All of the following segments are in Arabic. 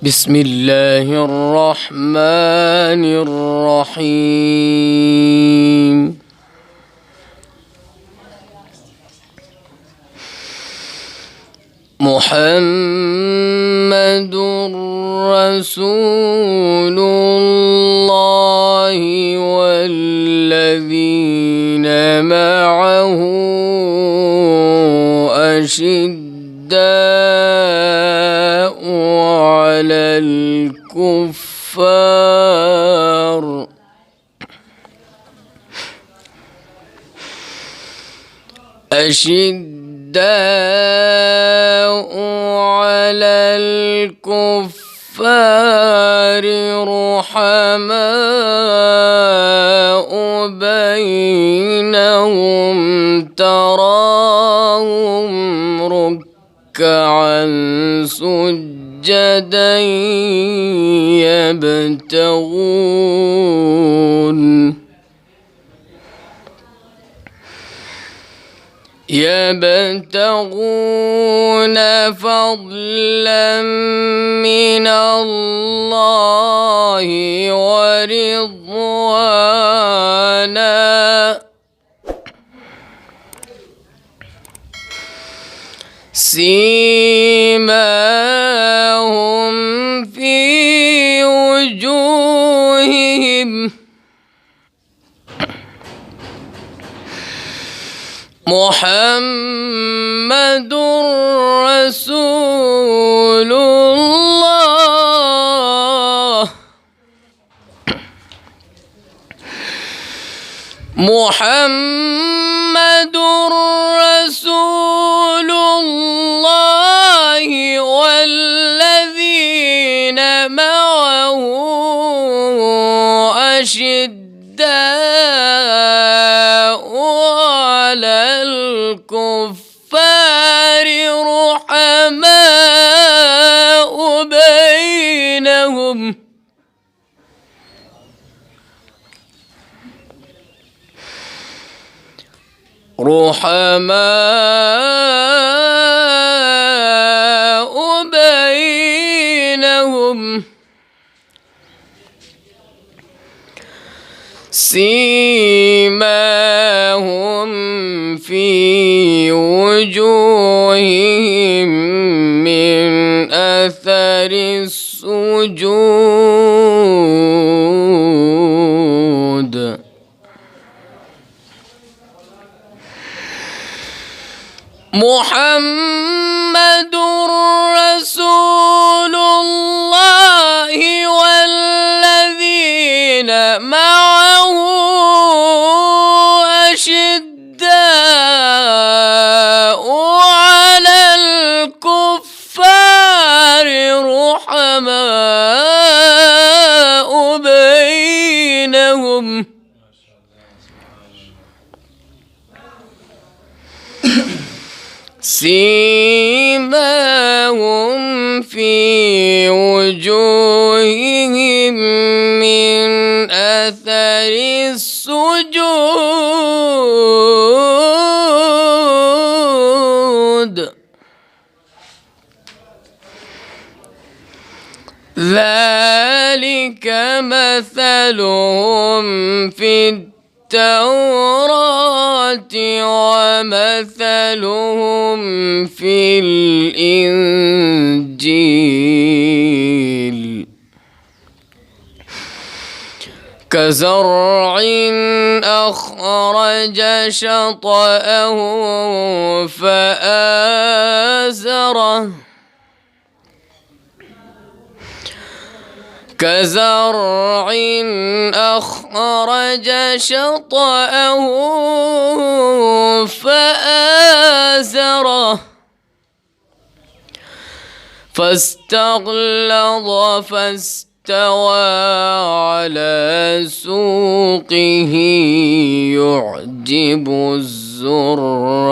بسم الله الرحمن الرحيم. محمد رسول الله والذين معه أشداء على الكفار رحماء بينهم تراهم ركعا سجدا يبتغون فضلا من الله ورضوانا سيماهم في وجوههم محمد رسول الله محمد رسول الله والذين معه أشداء على الكفار رحماء بينهم سيماهم في وجوههم من أثر السجود محمد رسول الله والذين معه أشداء على الكفار رحماء بينهم سيماهم في وجوههم من أثر السجود ذلك مثلهم في التوراة ومثلهم في الإنجيل كزرع أخرج شطأه فآزره فاستغلظ فاستوى على سوقه يعجب الزراع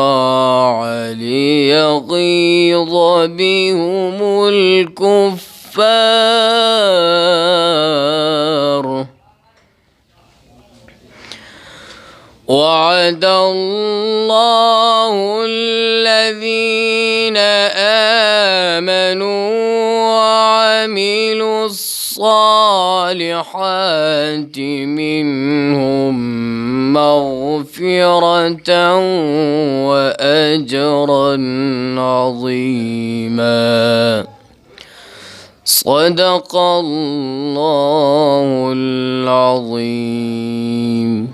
ليغيظ بهم الكفار وعد الله الذين آمنوا وعملوا الصالحات منهم مغفرة وأجرا عظيما. صدق الله العظيم.